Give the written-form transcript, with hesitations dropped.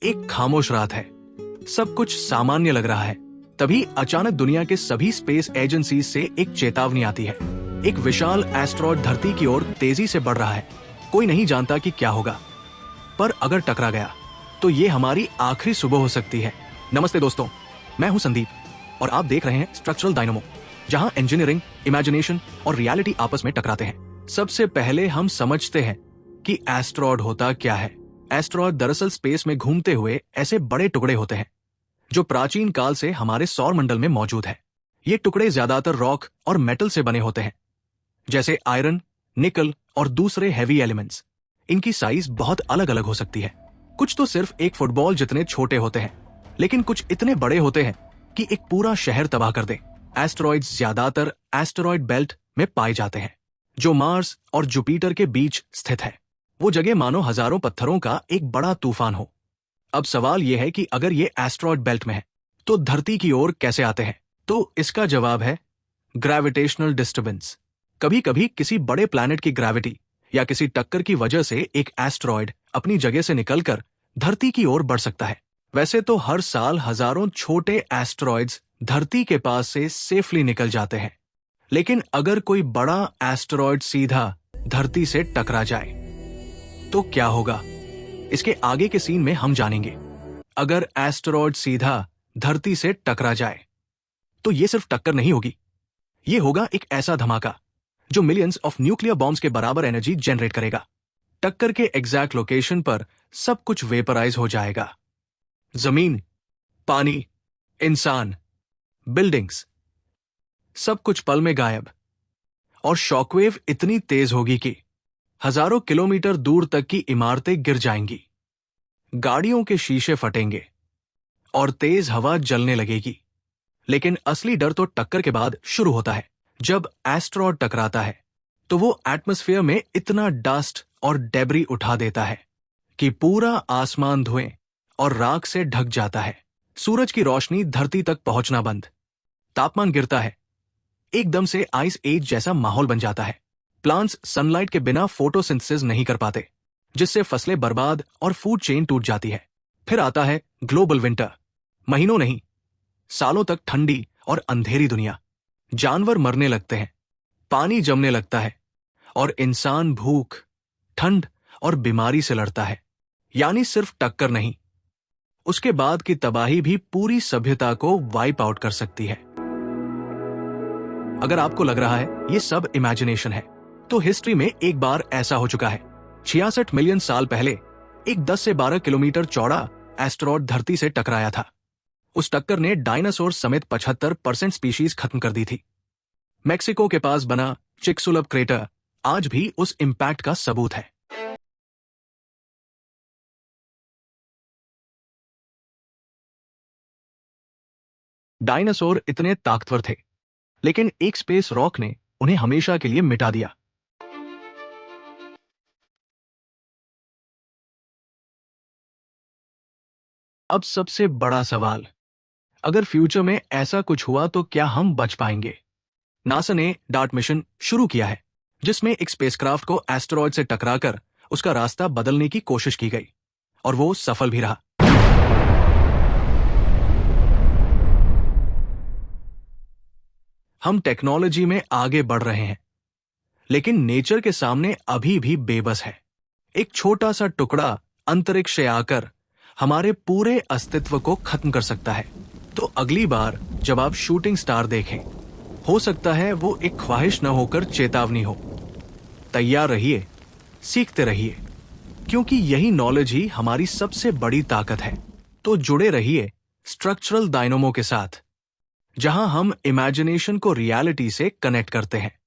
एक खामोश रात है, सब कुछ सामान्य लग रहा है। तभी अचानक दुनिया के सभी स्पेस एजेंसीज से एक चेतावनी आती है। एक विशाल एस्टेरॉयड धरती की ओर तेजी से बढ़ रहा है। कोई नहीं जानता कि क्या होगा, पर अगर टकरा गया तो ये हमारी आखिरी सुबह हो सकती है। नमस्ते दोस्तों, मैं हूं संदीप और आप देख रहे हैं स्ट्रक्चरल डायनामो, जहां इंजीनियरिंग, इमेजिनेशन और रियलिटी आपस में टकराते हैं। सबसे पहले हम समझते हैं कि एस्टेरॉयड होता क्या है। एस्टेरॉयड दरअसल स्पेस में घूमते हुए ऐसे बड़े टुकड़े होते हैं जो प्राचीन काल से हमारे सौर मंडल में मौजूद है। ये टुकड़े ज्यादातर रॉक और मेटल से बने होते हैं, जैसे आयरन, निकल और दूसरे हैवी एलिमेंट्स। इनकी साइज बहुत अलग अलग हो सकती है। कुछ तो सिर्फ एक फुटबॉल जितने छोटे होते हैं, लेकिन कुछ इतने बड़े होते हैं कि एक पूरा शहर तबाह कर दे। एस्टेरॉयड्स ज्यादातर एस्टेरॉयड बेल्ट में पाए जाते हैं, जो मार्स और जुपिटर के बीच स्थित है। वो जगह मानो हजारों पत्थरों का एक बड़ा तूफान हो। अब सवाल यह है कि अगर ये एस्टेरॉयड बेल्ट में है तो धरती की ओर कैसे आते हैं? तो इसका जवाब है ग्रेविटेशनल डिस्टर्बेंस। कभी कभी किसी बड़े प्लैनेट की ग्रेविटी या किसी टक्कर की वजह से एक एस्टेरॉयड अपनी जगह से निकलकर धरती की ओर बढ़ सकता है। वैसे तो हर साल हजारों छोटे एस्टेरॉयड्स धरती के पास से सेफली निकल जाते हैं, लेकिन अगर कोई बड़ा एस्टेरॉयड सीधा धरती से टकरा जाए तो क्या होगा? इसके आगे के सीन में हम जानेंगे। अगर एस्टेरॉयड सीधा धरती से टकरा जाए तो यह सिर्फ टक्कर नहीं होगी, यह होगा एक ऐसा धमाका जो मिलियंस ऑफ न्यूक्लियर बॉम्ब्स के बराबर एनर्जी जनरेट करेगा। टक्कर के एग्जैक्ट लोकेशन पर सब कुछ वेपराइज हो जाएगा। जमीन, पानी, इंसान, बिल्डिंग्स, सब कुछ पल में गायब। और शॉकवेव इतनी तेज होगी कि हजारों किलोमीटर दूर तक की इमारतें गिर जाएंगी, गाड़ियों के शीशे फटेंगे और तेज हवा जलने लगेगी। लेकिन असली डर तो टक्कर के बाद शुरू होता है। जब एस्टेरॉयड टकराता है तो वो एटमॉस्फेयर में इतना डस्ट और डेब्री उठा देता है कि पूरा आसमान धुएं और राख से ढक जाता है। सूरज की रोशनी धरती तक पहुंचना बंद, तापमान गिरता है, एकदम से आइस एज जैसा माहौल बन जाता है। प्लांट्स सनलाइट के बिना फोटोसिंथेसिस नहीं कर पाते, जिससे फसलें बर्बाद और फूड चेन टूट जाती है। फिर आता है ग्लोबल विंटर। महीनों नहीं, सालों तक ठंडी और अंधेरी दुनिया। जानवर मरने लगते हैं, पानी जमने लगता है और इंसान भूख, ठंड और बीमारी से लड़ता है। यानी सिर्फ टक्कर नहीं, उसके बाद की तबाही भी पूरी सभ्यता को वाइप आउट कर सकती है। अगर आपको लग रहा है ये सब इमेजिनेशन है, तो हिस्ट्री में एक बार ऐसा हो चुका है। 66 मिलियन साल पहले एक 10 से 12 किलोमीटर चौड़ा एस्टेरॉयड धरती से टकराया था। उस टक्कर ने डायनासोर समेत 75% स्पीशीज खत्म कर दी थी। मेक्सिको के पास बना चिकसुलप क्रेटर आज भी उस इंपैक्ट का सबूत है। डायनासोर इतने ताकतवर थे, लेकिन एक स्पेस रॉक ने उन्हें हमेशा के लिए मिटा दिया। अब सबसे बड़ा सवाल, अगर फ्यूचर में ऐसा कुछ हुआ तो क्या हम बच पाएंगे? नासा ने डार्ट मिशन शुरू किया है, जिसमें एक स्पेसक्राफ्ट को एस्टेरॉयड से टकराकर उसका रास्ता बदलने की कोशिश की गई, और वो सफल भी रहा। हम टेक्नोलॉजी में आगे बढ़ रहे हैं, लेकिन नेचर के सामने अभी भी बेबस है। एक छोटा सा टुकड़ा अंतरिक्ष से आकर हमारे पूरे अस्तित्व को खत्म कर सकता है। तो अगली बार जब आप शूटिंग स्टार देखें, हो सकता है वो एक ख्वाहिश न होकर चेतावनी हो। तैयार रहिए, सीखते रहिए, क्योंकि यही नॉलेज ही हमारी सबसे बड़ी ताकत है। तो जुड़े रहिए स्ट्रक्चरल डायनामो के साथ, जहां हम इमेजिनेशन को रियलिटी से कनेक्ट करते हैं।